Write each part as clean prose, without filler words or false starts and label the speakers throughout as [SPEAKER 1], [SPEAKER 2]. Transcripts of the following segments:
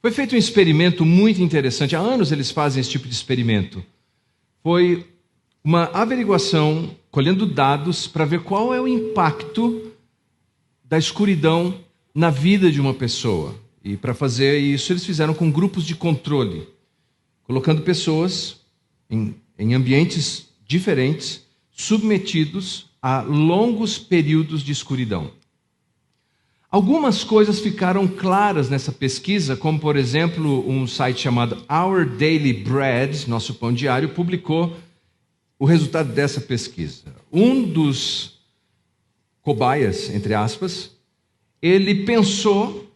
[SPEAKER 1] Foi feito um experimento muito interessante. Há anos eles fazem esse tipo de experimento. Foi uma averiguação, colhendo dados para ver qual é o impacto da escuridão na vida de uma pessoa. E para fazer isso, eles fizeram com grupos de controle, colocando pessoas em ambientes diferentes, submetidos a longos períodos de escuridão. Algumas coisas ficaram claras nessa pesquisa, como, por exemplo, um site chamado Our Daily Bread, Nosso Pão Diário, publicou o resultado dessa pesquisa. Um dos cobaias, entre aspas, ele pensou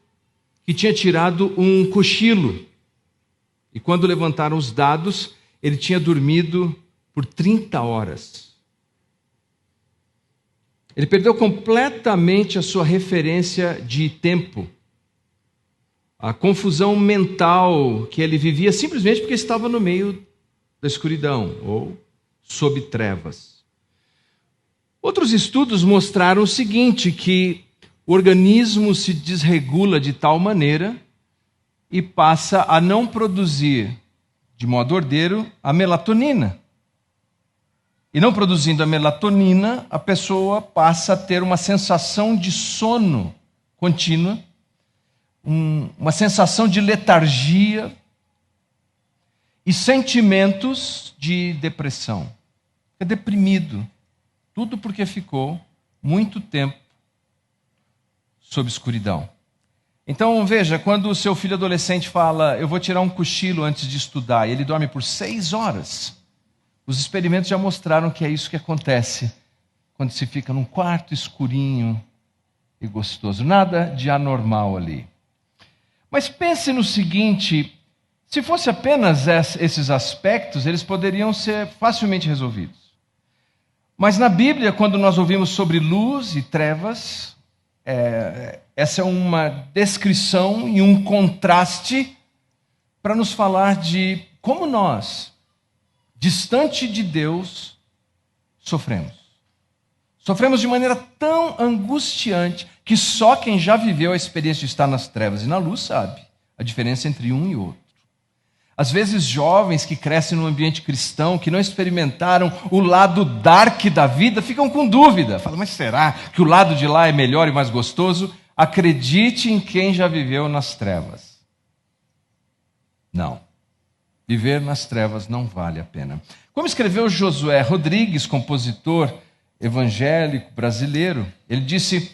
[SPEAKER 1] que tinha tirado um cochilo. E quando levantaram os dados, ele tinha dormido por 30 horas. Ele perdeu completamente a sua referência de tempo. A confusão mental que ele vivia simplesmente porque estava no meio da escuridão ou sob trevas. Outros estudos mostraram o seguinte, que o organismo se desregula de tal maneira e passa a não produzir, de modo ordeiro, a melatonina. E não produzindo a melatonina, a pessoa passa a ter uma sensação de sono contínua, uma sensação de letargia e sentimentos de depressão. Fica deprimido. Tudo porque ficou muito tempo sob escuridão. Então, veja, quando o seu filho adolescente fala, eu vou tirar um cochilo antes de estudar, e ele dorme por 6 horas, os experimentos já mostraram que é isso que acontece quando se fica num quarto escurinho e gostoso. Nada de anormal ali. Mas pense no seguinte, se fosse apenas esses aspectos, eles poderiam ser facilmente resolvidos. Mas na Bíblia, quando nós ouvimos sobre luz e trevas, essa é uma descrição e um contraste para nos falar de como nós, distante de Deus, sofremos. Sofremos de maneira tão angustiante que só quem já viveu a experiência de estar nas trevas e na luz sabe a diferença entre um e outro. Às vezes jovens que crescem num ambiente cristão, que não experimentaram o lado dark da vida, ficam com dúvida. Falam, mas será que o lado de lá é melhor e mais gostoso? Acredite em quem já viveu nas trevas. Não. Viver nas trevas não vale a pena. Como escreveu Josué Rodrigues, compositor evangélico brasileiro, ele disse,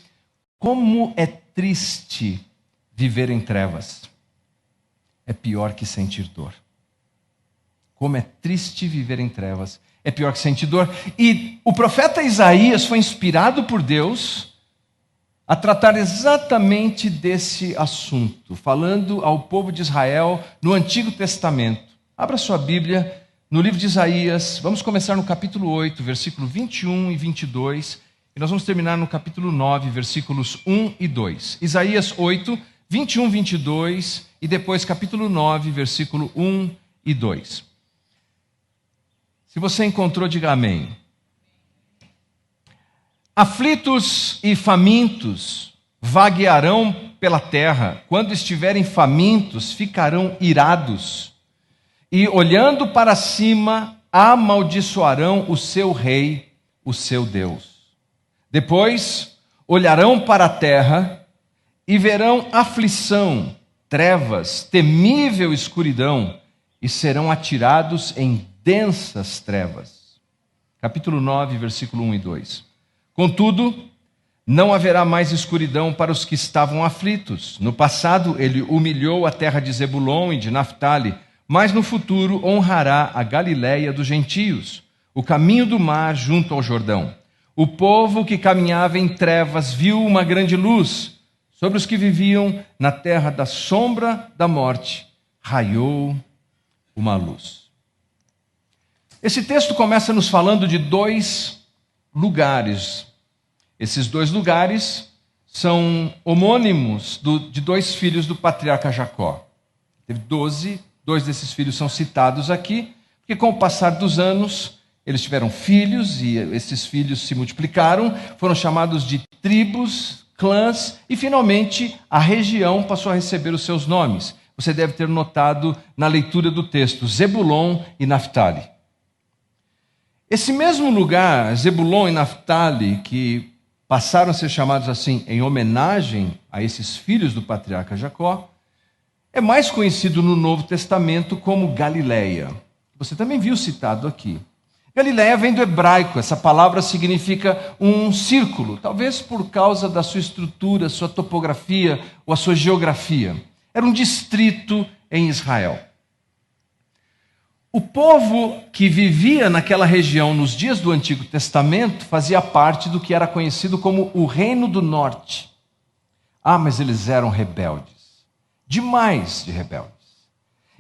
[SPEAKER 1] como é triste viver em trevas. É pior que sentir dor. Como é triste viver em trevas. É pior que sentir dor. E o profeta Isaías foi inspirado por Deus a tratar exatamente desse assunto, falando ao povo de Israel no Antigo Testamento. Abra sua Bíblia no livro de Isaías. Vamos começar no capítulo 8, versículo 21 e 22. E nós vamos terminar no capítulo 9, versículos 1 e 2. Isaías 8, 21, 22 e depois capítulo 9, versículo 1 e 2. Se você encontrou, diga amém. Aflitos e famintos vaguearão pela terra. Quando estiverem famintos, ficarão irados. E olhando para cima, amaldiçoarão o seu rei, o seu Deus. Depois, olharão para a terra e verão aflição, trevas, temível escuridão, e serão atirados em densas trevas. Capítulo 9, versículo 1 e 2. Contudo, não haverá mais escuridão para os que estavam aflitos. No passado, ele humilhou a terra de Zebulon e de Naftali, mas no futuro honrará a Galileia dos gentios, o caminho do mar junto ao Jordão. O povo que caminhava em trevas viu uma grande luz. Sobre os que viviam na terra da sombra da morte, raiou uma luz. Esse texto começa nos falando de 2 lugares. Esses 2 lugares são homônimos de 2 filhos do patriarca Jacó. Teve 12, 2 desses filhos são citados aqui, porque com o passar dos anos, eles tiveram filhos e esses filhos se multiplicaram, foram chamados de tribos, clãs, e finalmente a região passou a receber os seus nomes. você deve ter notado na leitura do texto, Zebulon e Naftali. Esse mesmo lugar, Zebulon e Naftali, que passaram a ser chamados assim em homenagem a esses filhos do patriarca Jacó, é mais conhecido no Novo Testamento como Galileia. Você também viu citado aqui. Galileia vem do hebraico, essa palavra significa um círculo, talvez por causa da sua estrutura, sua topografia ou a sua geografia. Era um distrito em Israel. O povo que vivia naquela região nos dias do Antigo Testamento fazia parte do que era conhecido como o Reino do Norte. Mas eles eram rebeldes, demais de rebeldes.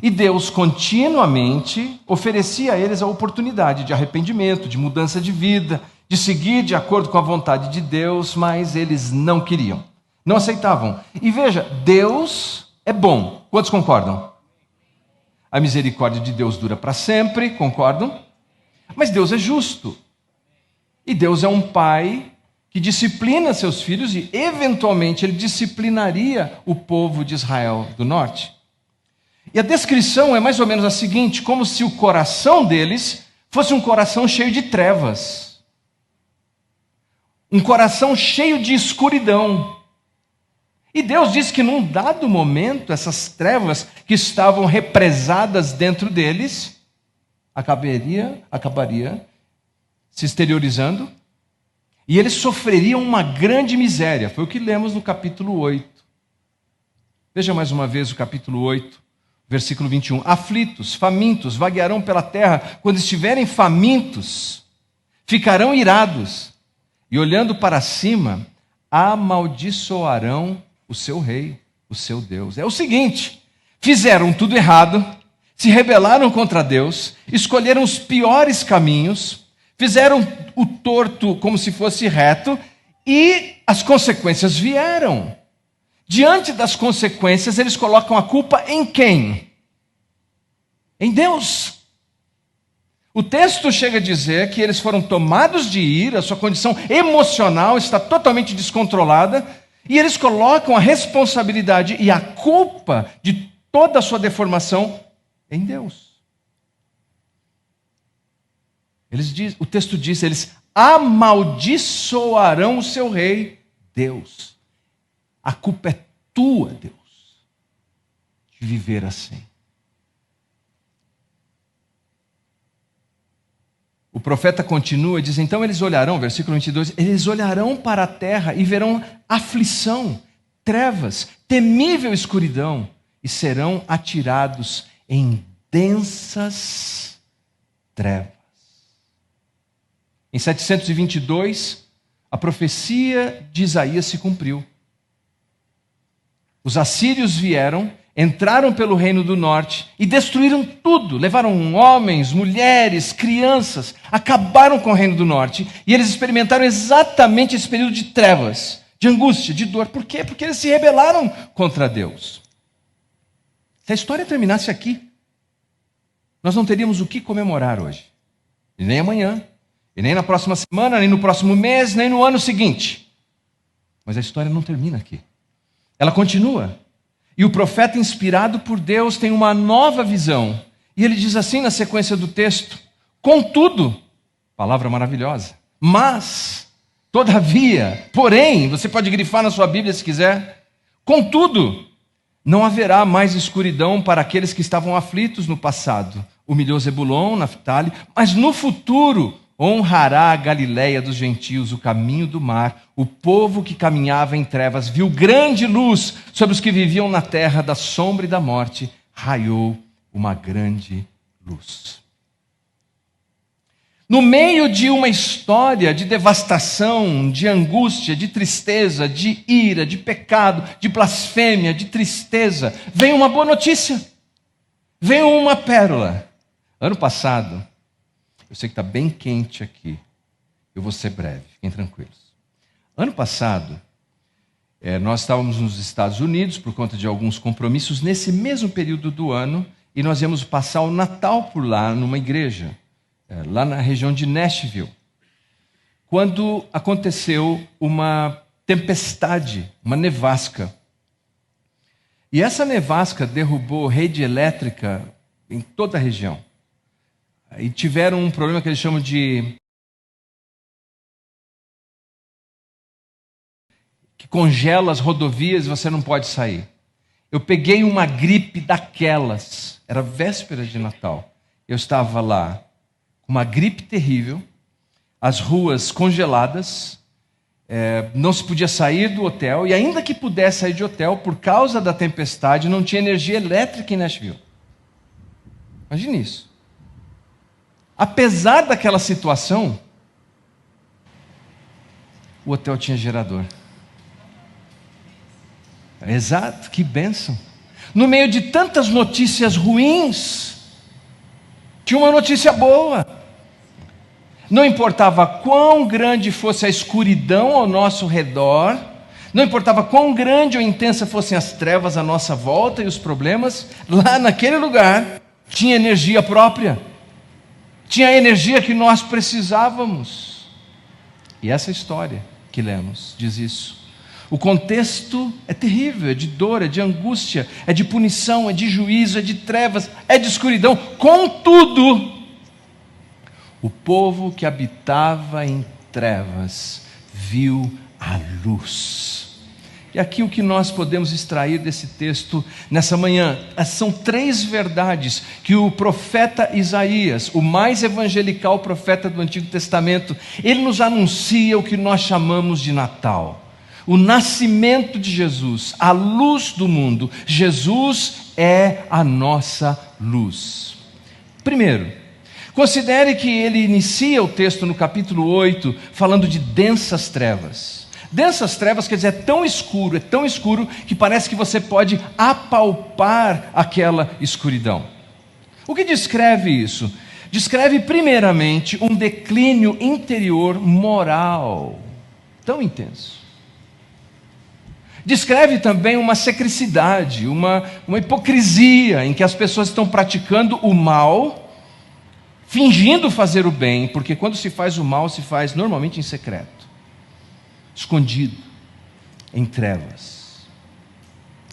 [SPEAKER 1] E Deus continuamente oferecia a eles a oportunidade de arrependimento, de mudança de vida, de seguir de acordo com a vontade de Deus, mas eles não queriam, não aceitavam. E veja, Deus é bom. Quantos concordam? A misericórdia de Deus dura para sempre, concordam? Mas Deus é justo. E Deus é um pai que disciplina seus filhos e, eventualmente, ele disciplinaria o povo de Israel do norte. E a descrição é mais ou menos a seguinte, como se o coração deles fosse um coração cheio de trevas. Um coração cheio de escuridão. E Deus diz que num dado momento, essas trevas que estavam represadas dentro deles, acabaria se exteriorizando, e eles sofreriam uma grande miséria. Foi o que lemos no capítulo 8. Veja mais uma vez o capítulo 8, versículo 21. Aflitos, famintos, vaguearão pela terra. Quando estiverem famintos, ficarão irados, e olhando para cima, amaldiçoarão o seu rei, o seu Deus. É o seguinte, fizeram tudo errado, se rebelaram contra Deus, escolheram os piores caminhos, fizeram o torto como se fosse reto, e as consequências vieram. Diante das consequências, eles colocam a culpa em quem? Em Deus. O texto chega a dizer que eles foram tomados de ira, sua condição emocional está totalmente descontrolada, e eles colocam a responsabilidade e a culpa de toda a sua deformação em Deus. O texto diz, eles amaldiçoarão o seu rei, Deus. A culpa é tua, Deus, de viver assim. O profeta continua e diz, então eles olharão, versículo 22, eles olharão para a terra e verão aflição, trevas, temível escuridão, e serão atirados em densas trevas. Em 722, a profecia de Isaías se cumpriu. Os assírios vieram, entraram pelo reino do norte e destruíram tudo. Levaram homens, mulheres, crianças, acabaram com o reino do norte. E eles experimentaram exatamente esse período de trevas, de angústia, de dor. Por quê? Porque eles se rebelaram contra Deus. Se a história terminasse aqui, nós não teríamos o que comemorar hoje. E nem amanhã, e nem na próxima semana, nem no próximo mês, nem no ano seguinte. Mas a história não termina aqui. Ela continua. E o profeta, inspirado por Deus, tem uma nova visão. E ele diz assim na sequência do texto: contudo, palavra maravilhosa, mas, todavia, porém, você pode grifar na sua Bíblia se quiser, contudo, não haverá mais escuridão para aqueles que estavam aflitos no passado. Humilhou Zebulon, Naftali, mas no futuro honrará a Galileia dos gentios, o caminho do mar. O povo que caminhava em trevas viu grande luz. Sobre os que viviam na terra da sombra e da morte, raiou uma grande luz. No meio de uma história de devastação, de angústia, de tristeza, de ira, de pecado, de blasfêmia, de tristeza, vem uma boa notícia. Vem uma pérola. Ano passado, eu sei que está bem quente aqui. Eu vou ser breve, fiquem tranquilos. Ano passado, nós estávamos nos Estados Unidos por conta de alguns compromissos nesse mesmo período do ano, e nós íamos passar o Natal por lá, numa igreja, lá na região de Nashville, quando aconteceu uma tempestade, uma nevasca. E essa nevasca derrubou rede elétrica em toda a região. E tiveram um problema que eles chamam de... que congela as rodovias e você não pode sair. Eu peguei uma gripe daquelas, era véspera de Natal. Eu estava lá com uma gripe terrível, as ruas congeladas, não se podia sair do hotel, e ainda que pudesse sair de hotel, por causa da tempestade, não tinha energia elétrica em Nashville. Imagine isso. Apesar daquela situação, o hotel tinha gerador. Exato, que bênção. No meio de tantas notícias ruins, tinha uma notícia boa. Não importava quão grande fosse a escuridão ao nosso redor, não importava quão grande ou intensa fossem as trevas à nossa volta e os problemas, lá naquele lugar tinha energia própria, tinha a energia que nós precisávamos. E essa história que lemos diz isso. O contexto é terrível, é de dor, é de angústia, é de punição, é de juízo, é de trevas, é de escuridão. Contudo, o povo que habitava em trevas viu a luz. E aqui o que nós podemos extrair desse texto nessa manhã, são 3 verdades que o profeta Isaías, o mais evangelical profeta do Antigo Testamento, ele nos anuncia o que nós chamamos de Natal. O nascimento de Jesus, a luz do mundo. Jesus é a nossa luz. Primeiro, considere que ele inicia o texto no capítulo 8, falando de densas trevas. Densas trevas quer dizer, é tão escuro, que parece que você pode apalpar aquela escuridão. O que descreve isso? Descreve primeiramente um declínio interior moral, tão intenso. Descreve também uma secrecidade, uma hipocrisia, em que as pessoas estão praticando o mal, fingindo fazer o bem, porque quando se faz o mal, se faz normalmente em secreto, escondido, em trevas.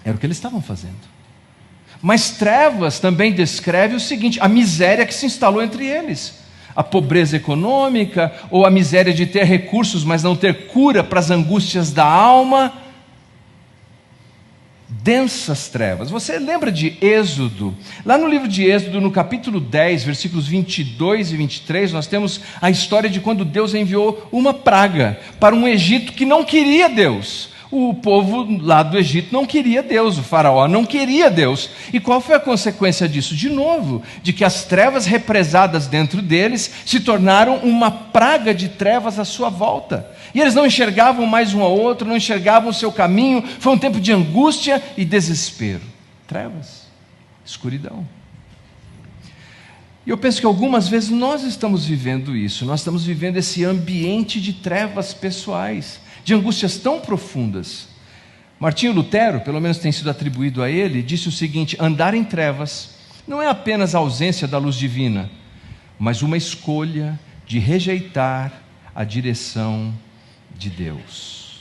[SPEAKER 1] Era o que eles estavam fazendo. Mas trevas também descreve o seguinte: a miséria que se instalou entre eles. A pobreza econômica, ou a miséria de ter recursos, mas não ter cura para as angústias da alma. Densas trevas. Você lembra de Êxodo? Lá no livro de Êxodo, no capítulo 10, versículos 22 e 23, nós temos a história de quando Deus enviou uma praga para um Egito que não queria Deus. O povo lá do Egito não queria Deus, o faraó não queria Deus. E qual foi a consequência disso? De novo, de que as trevas represadas dentro deles se tornaram uma praga de trevas à sua volta. E eles não enxergavam mais um ao outro, não enxergavam o seu caminho. Foi um tempo de angústia e desespero. Trevas, escuridão. E eu penso que algumas vezes nós estamos vivendo isso. Nós estamos vivendo esse ambiente de trevas pessoais, de angústias tão profundas. Martinho Lutero, pelo menos tem sido atribuído a ele, disse o seguinte: andar em trevas não é apenas a ausência da luz divina, mas uma escolha de rejeitar a direção de Deus.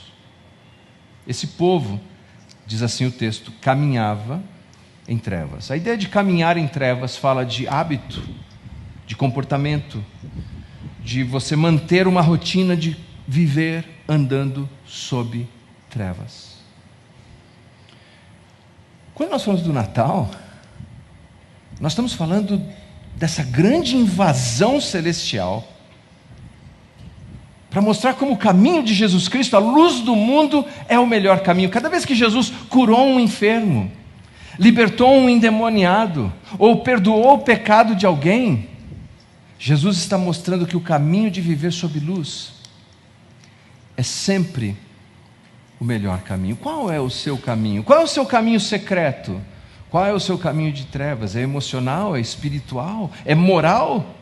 [SPEAKER 1] Esse povo, diz assim o texto, caminhava em trevas. A ideia de caminhar em trevas fala de hábito, de comportamento, de você manter uma rotina de viver andando sob trevas. Quando nós falamos do Natal, nós estamos falando dessa grande invasão celestial para mostrar como o caminho de Jesus Cristo, a luz do mundo, é o melhor caminho. Cada vez que Jesus curou um enfermo, libertou um endemoniado, ou perdoou o pecado de alguém, Jesus está mostrando que o caminho de viver sob luz é sempre o melhor caminho. Qual é o seu caminho? Qual é o seu caminho secreto? Qual é o seu caminho de trevas? É emocional? É espiritual? É moral?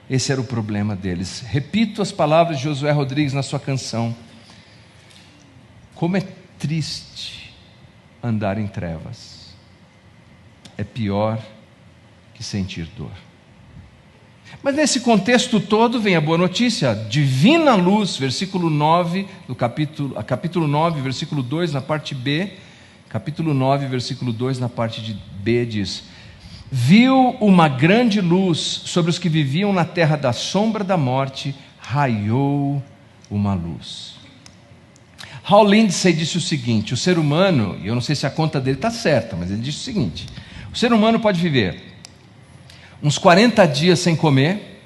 [SPEAKER 1] Esse era o problema deles. Repito as palavras de Josué Rodrigues na sua canção: como é triste andar em trevas. É pior que sentir dor. Mas nesse contexto todo vem a boa notícia, a divina luz, versículo 9, capítulo 9, versículo 2, na parte B, capítulo 9, versículo 2, na parte de B, diz: viu uma grande luz sobre os que viviam na terra da sombra da morte, raiou uma luz. Hal Lindsey disse o seguinte: o ser humano, e eu não sei se a conta dele está certa, mas ele disse o seguinte: o ser humano pode viver uns 40 dias sem comer,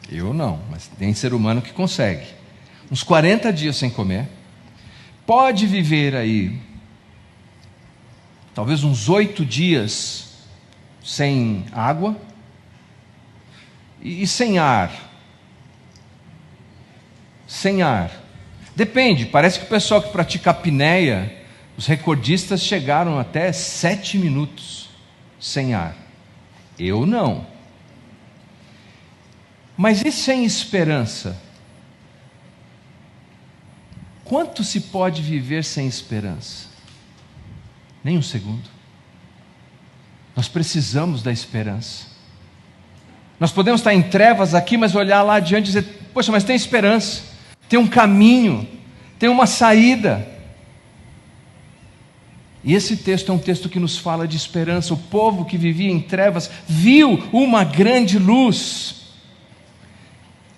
[SPEAKER 1] eu não, mas tem ser humano que consegue, uns 40 dias sem comer, pode viver aí, talvez uns 8 dias sem água e sem ar. Sem ar. Depende, parece que o pessoal que pratica apneia, os recordistas chegaram até 7 minutos sem ar. Eu não. Mas e sem esperança? Quanto se pode viver sem esperança? Nem um segundo. Nós precisamos da esperança. Nós podemos estar em trevas aqui, mas olhar lá adiante e dizer: poxa, mas tem esperança, tem um caminho, tem uma saída. E esse texto é um texto que nos fala de esperança. O povo que vivia em trevas viu uma grande luz.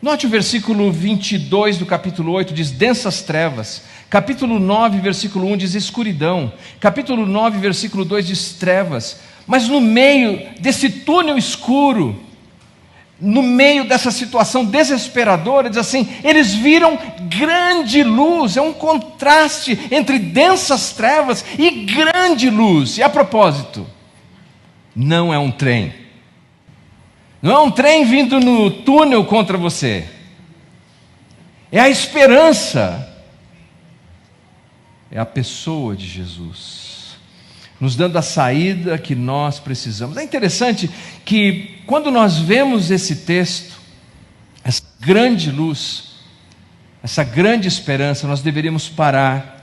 [SPEAKER 1] Note o versículo 22 do capítulo 8, diz densas trevas. Capítulo 9, versículo 1 diz escuridão. Capítulo 9, versículo 2 diz trevas. Mas no meio desse túnel escuro, no meio dessa situação desesperadora, diz assim: eles viram grande luz. É um contraste entre densas trevas e grande luz. E a propósito, não é um trem. Não é um trem vindo no túnel contra você. É a esperança. É a pessoa de Jesus, nos dando a saída que nós precisamos. É interessante que quando nós vemos esse texto, essa grande luz, essa grande esperança, nós deveríamos parar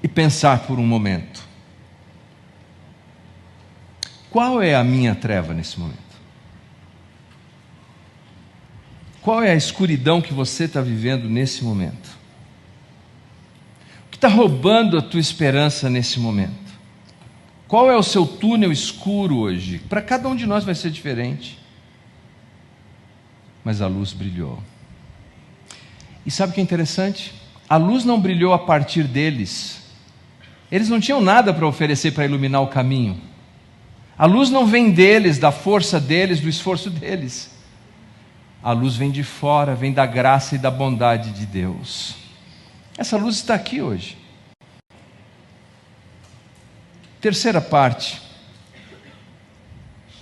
[SPEAKER 1] e pensar por um momento: qual é a minha treva nesse momento? Qual é a escuridão que você está vivendo nesse momento? O que está roubando a tua esperança nesse momento? Qual é o seu túnel escuro hoje? Para cada um de nós vai ser diferente. Mas a luz brilhou. E sabe o que é interessante? A luz não brilhou a partir deles. Eles não tinham nada para oferecer para iluminar o caminho. A luz não vem deles, da força deles, do esforço deles. A luz vem de fora, vem da graça e da bondade de Deus. Essa luz está aqui hoje. Terceira parte: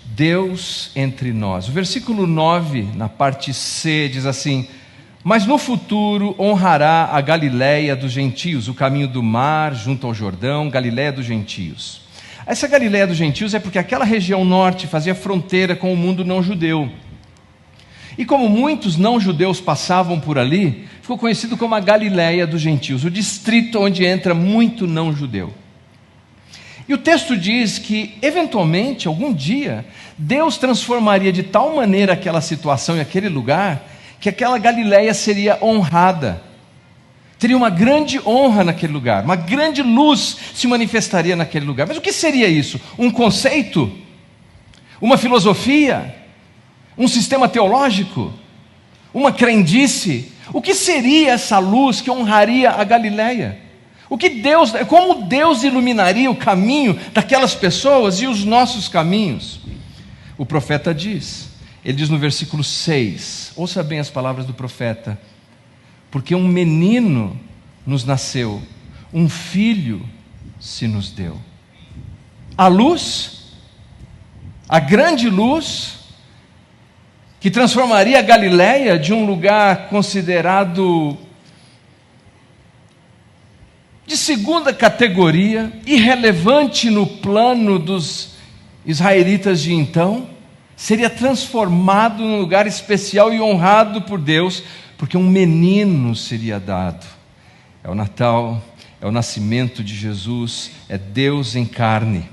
[SPEAKER 1] Deus entre nós. O versículo 9, na parte C, diz assim: mas no futuro honrará a Galiléia dos gentios, o caminho do mar junto ao Jordão, Galiléia dos gentios. Essa Galiléia dos gentios é porque aquela região norte fazia fronteira com o mundo não judeu. E como muitos não-judeus passavam por ali, ficou conhecido como a Galiléia dos gentios, o distrito onde entra muito não-judeu. E o texto diz que, eventualmente, algum dia, Deus transformaria de tal maneira aquela situação e aquele lugar, que aquela Galiléia seria honrada. Teria uma grande honra naquele lugar, uma grande luz se manifestaria naquele lugar. Mas o que seria isso? Um conceito? Uma filosofia? Um sistema teológico? Uma crendice? O que seria essa luz que honraria a Galiléia? Como Deus iluminaria o caminho daquelas pessoas e os nossos caminhos? O profeta diz, ele diz no versículo 6, ouça bem as palavras do profeta: porque um menino nos nasceu, um filho se nos deu. A luz, a grande luz, que transformaria a Galiléia de um lugar considerado de segunda categoria, irrelevante no plano dos israelitas de então, seria transformado num lugar especial e honrado por Deus, porque um menino seria dado. É o Natal, é o nascimento de Jesus, é Deus em carne.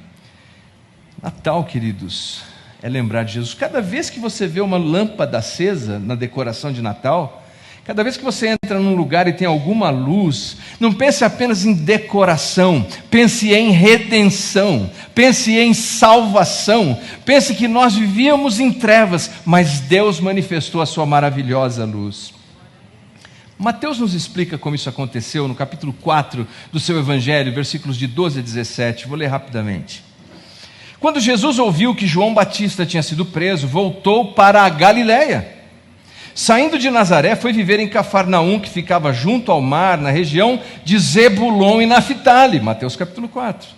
[SPEAKER 1] Natal, queridos, é lembrar de Jesus. Cada vez que você vê uma lâmpada acesa na decoração de Natal, Cada vez que você entra num lugar e tem alguma luz, não pense apenas em decoração, pense em redenção, pense em salvação, pense que nós vivíamos em trevas, mas Deus manifestou a sua maravilhosa luz. Mateus nos explica como isso aconteceu no capítulo 4 do seu Evangelho, versículos de 12 a 17, vou ler rapidamente. Quando Jesus ouviu que João Batista tinha sido preso, voltou para a Galiléia. Saindo de Nazaré, foi viver em Cafarnaum, que ficava junto ao mar, na região de Zebulon e Naftali. Mateus capítulo 4.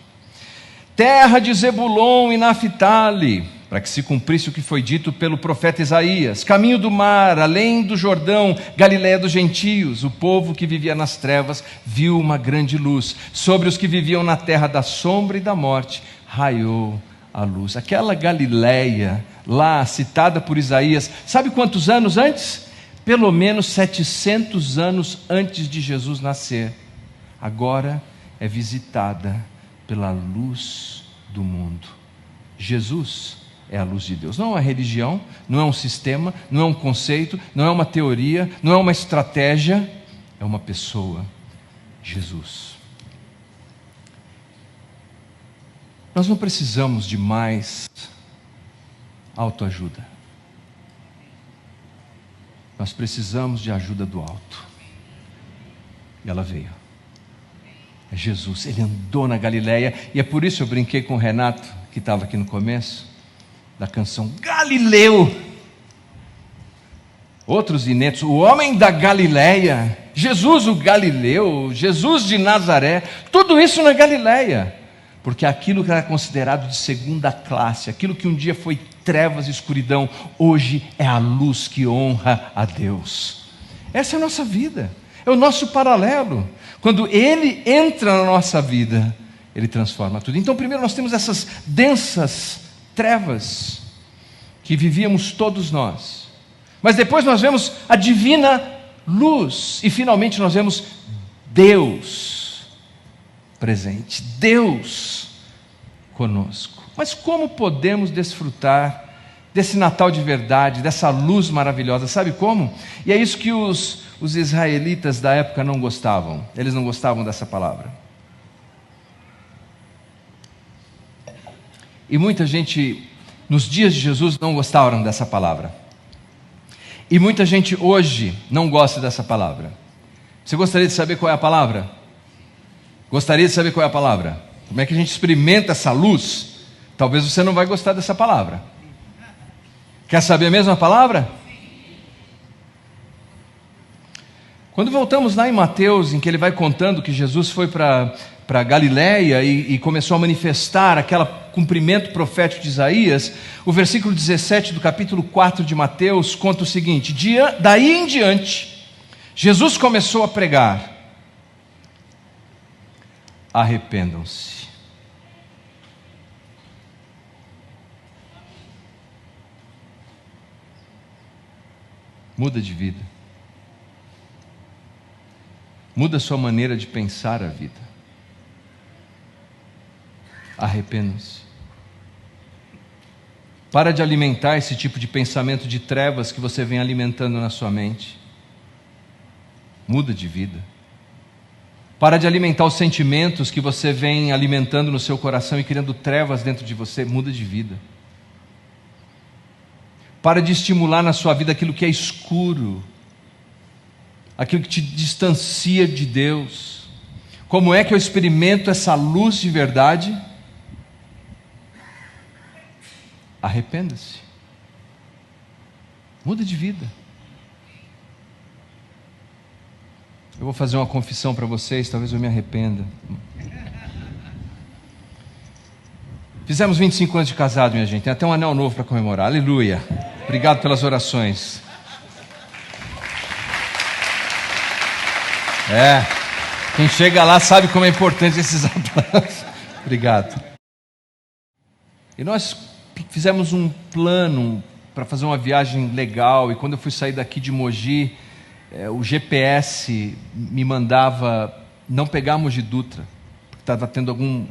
[SPEAKER 1] Terra de Zebulon e Naftali, para que se cumprisse o que foi dito pelo profeta Isaías. Caminho do mar, além do Jordão, Galiléia dos gentios. O povo que vivia nas trevas viu uma grande luz. Sobre os que viviam na terra da sombra e da morte, raiou a luz. Aquela Galiléia, lá citada por Isaías, sabe quantos anos antes? Pelo menos 700 anos antes de Jesus nascer. Agora é visitada pela luz do mundo. Jesus é a luz de Deus. Não é uma religião, não é um sistema, não é um conceito, não é uma teoria, não é uma estratégia, é uma pessoa, Jesus. Nós não precisamos de mais autoajuda. Nós precisamos de ajuda do alto. E ela veio. É Jesus, ele andou na Galiléia, e é por isso eu brinquei com o Renato, que estava aqui no começo, da canção Galileu. Outros inéditos, o homem da Galiléia, Jesus o Galileu, Jesus de Nazaré, tudo isso na Galiléia. Porque aquilo que era considerado de segunda classe, aquilo que um dia foi trevas e escuridão, hoje é a luz que honra a Deus. Essa é a nossa vida, é o nosso paralelo. Quando Ele entra na nossa vida, Ele transforma tudo. Então, primeiro nós temos essas densas trevas que vivíamos todos nós. Mas depois nós vemos a divina luz. E finalmente nós vemos Deus presente, Deus conosco. Mas como podemos desfrutar desse Natal de verdade, dessa luz maravilhosa? Sabe como? E é isso que os israelitas da época não gostavam. Eles não gostavam dessa palavra. E muita gente, nos dias de Jesus, não gostaram dessa palavra. E muita gente hoje não gosta dessa palavra. Você gostaria de saber qual é a palavra? Gostaria de saber qual é a palavra? Como é que a gente experimenta essa luz? Talvez você não vai gostar dessa palavra. Quer saber a mesma palavra? Quando voltamos lá em Mateus, em que ele vai contando que Jesus foi para Galiléia e começou a manifestar aquele cumprimento profético de Isaías, o versículo 17 do capítulo 4 de Mateus conta o seguinte: daí em diante, Jesus começou a pregar: arrependam-se. Muda de vida. Muda a sua maneira de pensar a vida. Arrependam-se. Para de alimentar esse tipo de pensamento de trevas que você vem alimentando na sua mente. Muda de vida. Para de alimentar os sentimentos que você vem alimentando no seu coração e criando trevas dentro de você. Muda de vida. Para de estimular na sua vida aquilo que é escuro, aquilo que te distancia de Deus. Como é que eu experimento essa luz de verdade? Arrependa-se. Muda de vida. Eu vou fazer uma confissão para vocês, talvez eu me arrependa. Fizemos 25 anos de casado, minha gente. Tem até um anel novo para comemorar. Aleluia. Obrigado pelas orações. Quem chega lá sabe como é importante esses aplausos. Obrigado. E nós fizemos um plano para fazer uma viagem legal. E quando eu fui sair daqui de Mogi, o GPS me mandava não pegar a Mogi Dutra, porque estava tendo algum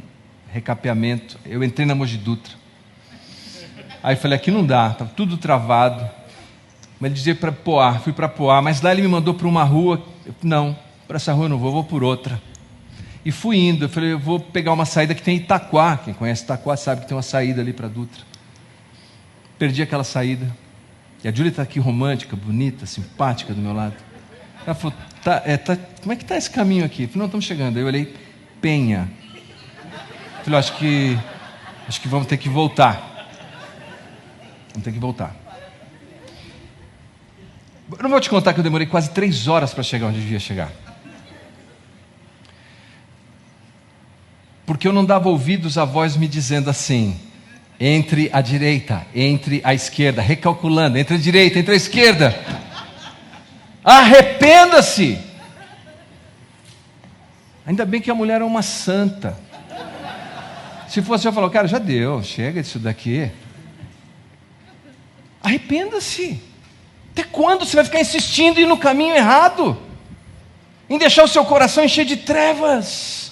[SPEAKER 1] recapeamento. Eu entrei na Mogi Dutra. Aí falei, aqui não dá, estava tudo travado. Mas ele dizia para Poá, fui para Poá, mas lá ele me mandou para uma rua. Não, para essa rua eu não vou por outra. E fui indo, eu falei, eu vou pegar uma saída que tem Itaquá. Quem conhece Itaquá sabe que tem uma saída ali para Dutra. Perdi aquela saída. E a Júlia está aqui romântica, bonita, simpática do meu lado. Ela falou, como é que está esse caminho aqui? Eu falei, não, estamos chegando. Aí eu olhei, Penha. Eu falei, acho que vamos ter que voltar. Vamos ter que voltar. Eu não vou te contar que eu demorei quase 3 horas para chegar onde eu devia chegar. Porque eu não dava ouvidos à voz me dizendo assim, entre a direita, entre a esquerda, recalculando, entre a direita, entre a esquerda. Arrependa-se! Ainda bem que a mulher é uma santa. Se fosse eu falar, cara, já deu, chega disso daqui. Arrependa-se. Até quando você vai ficar insistindo em ir no caminho errado? Em deixar o seu coração encher de trevas?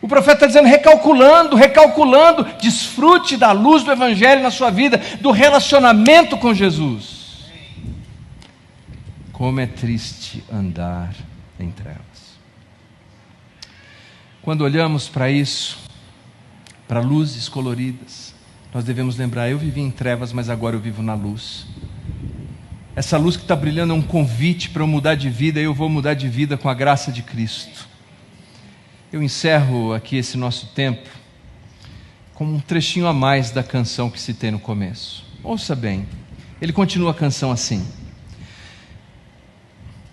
[SPEAKER 1] O profeta está dizendo, recalculando, desfrute da luz do Evangelho na sua vida, do relacionamento com Jesus. Como é triste andar em trevas. Quando olhamos para isso, para luzes coloridas, nós devemos lembrar, eu vivi em trevas, mas agora eu vivo na luz. Essa luz que está brilhando é um convite para eu mudar de vida, e eu vou mudar de vida com a graça de Cristo. Eu encerro aqui esse nosso tempo com um trechinho a mais da canção que citei no começo. Ouça bem, ele continua a canção assim.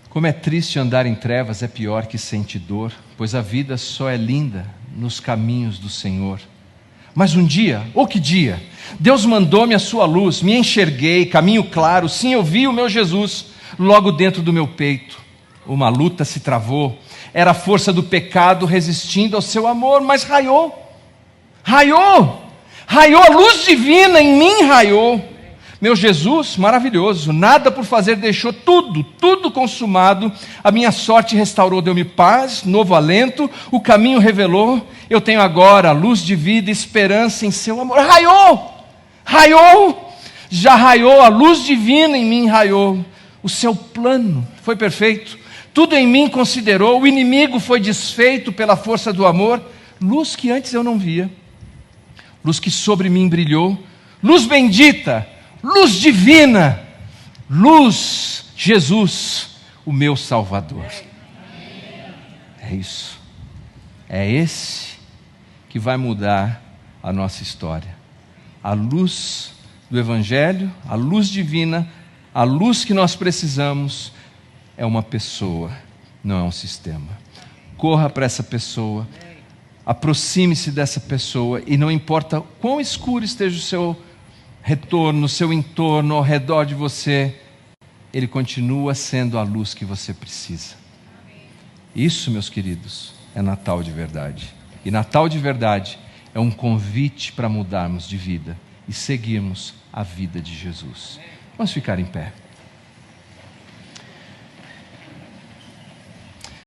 [SPEAKER 1] Como é triste andar em trevas, é pior que sente dor, pois a vida só é linda nos caminhos do Senhor. Mas um dia, que dia, Deus mandou-me a sua luz, me enxerguei, caminho claro, sim, eu vi o meu Jesus logo dentro do meu peito. Uma luta se travou, era a força do pecado resistindo ao seu amor, mas raiou, a luz divina em mim raiou. Meu Jesus, maravilhoso, nada por fazer, deixou tudo consumado. A minha sorte restaurou, deu-me paz, novo alento, o caminho revelou. Eu tenho agora a luz de vida e esperança em seu amor. Raiou, já raiou, a luz divina em mim raiou. O seu plano foi perfeito, tudo em mim considerou, o inimigo foi desfeito pela força do amor. Luz que antes eu não via, luz que sobre mim brilhou, luz bendita, luz divina, luz, Jesus, o meu Salvador. É isso, é esse que vai mudar a nossa história. A luz do Evangelho, a luz divina, a luz que nós precisamos é uma pessoa, não é um sistema. Corra para essa pessoa, aproxime-se dessa pessoa e não importa quão escuro esteja o seu retorno, o seu entorno, ao redor de você, ele continua sendo a luz que você precisa. Isso, meus queridos, é Natal de verdade. E Natal de verdade é um convite para mudarmos de vida e seguirmos a vida de Jesus. Vamos ficar em pé.